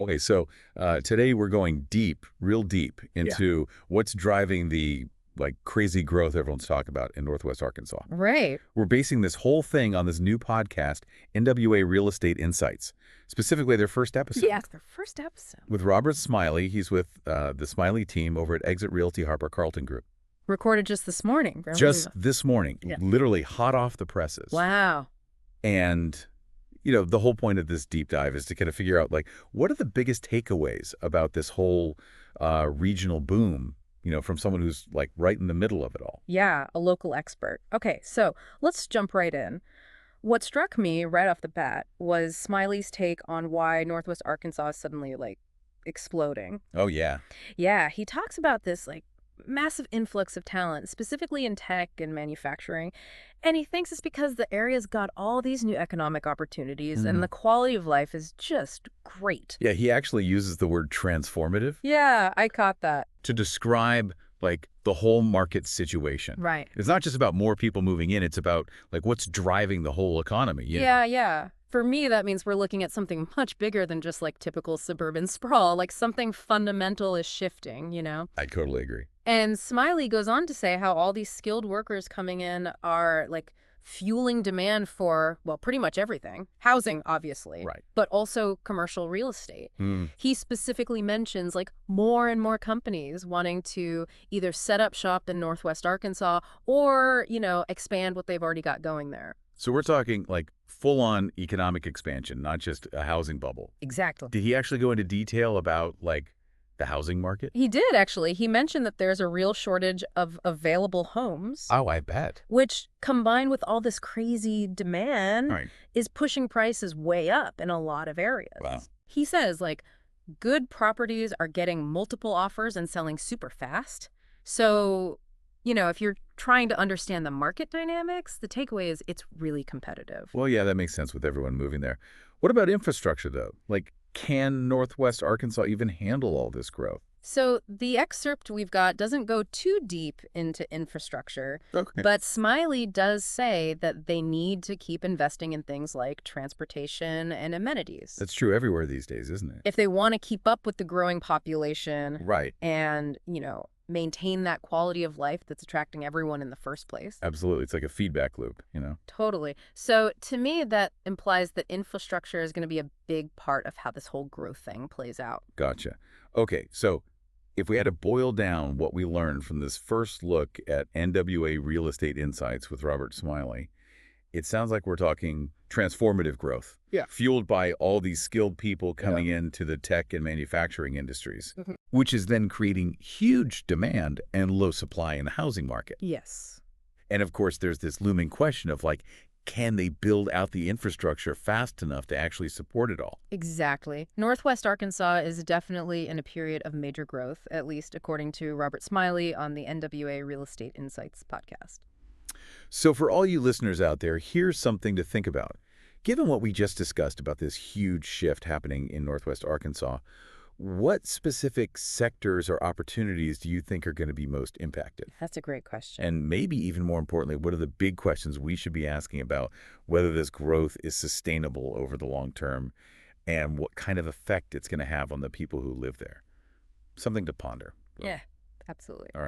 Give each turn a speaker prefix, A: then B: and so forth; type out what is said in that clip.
A: Okay, so today we're going deep, real deep
B: Yeah.
A: into what's driving the crazy growth everyone's talking about in Northwest Arkansas.
B: Right.
A: We're basing this whole thing on this new podcast, NWA Real Estate Insights, specifically their first episode.
B: Yeah, it's their first episode.
A: With Robert Smiley. He's with the Smiley Team over at Exit Realty Harper Carlton Group.
B: Recorded just this morning.
A: Just this morning,
B: Yeah.
A: literally hot off the presses.
B: Wow.
A: And the whole point of this deep dive is to kind of figure out, what are the biggest takeaways about this whole regional boom, from someone who's, right in the middle of it all.
B: Yeah, a local expert. Okay, so let's jump right in. What struck me right off the bat was Smiley's take on why Northwest Arkansas is suddenly, exploding.
A: Oh, yeah.
B: Yeah, he talks about this, massive influx of talent, specifically in tech and manufacturing. And he thinks it's because the area's got all these new economic opportunities and the quality of life is just great.
A: Yeah, he actually uses the word transformative
B: Yeah, I caught that.
A: to describe, the whole market situation.
B: Right.
A: It's not just about more people moving in. It's about, what's driving the whole economy.
B: Yeah. For me, that means we're looking at something much bigger than just typical suburban sprawl. Something fundamental is shifting.
A: I totally agree.
B: And Smiley goes on to say how all these skilled workers coming in are fueling demand for, well, pretty much everything. Housing, obviously.
A: Right.
B: But also commercial real estate.
A: Mm.
B: He specifically mentions more and more companies wanting to either set up shop in Northwest Arkansas or, expand what they've already got going there.
A: So we're talking, full-on economic expansion, not just a housing bubble.
B: Exactly.
A: Did he actually go into detail about, the housing market?
B: He did, actually. He mentioned that there's a real shortage of available homes.
A: Oh, I bet.
B: Which, combined with all this crazy demand,
A: Right.
B: is pushing prices way up in a lot of areas.
A: Wow.
B: He says, good properties are getting multiple offers and selling super fast. So, if you're trying to understand the market dynamics, the takeaway is it's really competitive.
A: Well, yeah, that makes sense with everyone moving there. What about infrastructure, though? Can Northwest Arkansas even handle all this growth?
B: So the excerpt we've got doesn't go too deep into infrastructure,
A: Okay.
B: but Smiley does say that they need to keep investing in things like transportation and amenities
A: That's true everywhere these days, isn't it?
B: if they want to keep up with the growing population
A: Right.
B: and, maintain that quality of life that's attracting everyone in the first place.
A: Absolutely. It's like a feedback loop.
B: Totally. So to me, that implies that infrastructure is going to be a big part of how this whole growth thing plays out.
A: Gotcha. Okay, so if we had to boil down what we learned from this first look at NWA Real Estate Insights with Robert Smiley, it sounds like we're talking transformative growth.
B: Yeah.
A: Fueled by all these skilled people coming into the tech and manufacturing industries, which is then creating huge demand and low supply in the housing market.
B: Yes.
A: And of course, there's this looming question of can they build out the infrastructure fast enough to actually support it all?
B: Exactly. Northwest Arkansas is definitely in a period of major growth, at least according to Robert Smiley on the NWA Real Estate Insights podcast.
A: So for all you listeners out there, here's something to think about. Given what we just discussed about this huge shift happening in Northwest Arkansas, what specific sectors or opportunities do you think are going to be most impacted?
B: That's a great question.
A: And maybe even more importantly, what are the big questions we should be asking about whether this growth is sustainable over the long term and what kind of effect it's going to have on the people who live there? Something to ponder.
B: Yeah, absolutely.
A: All right.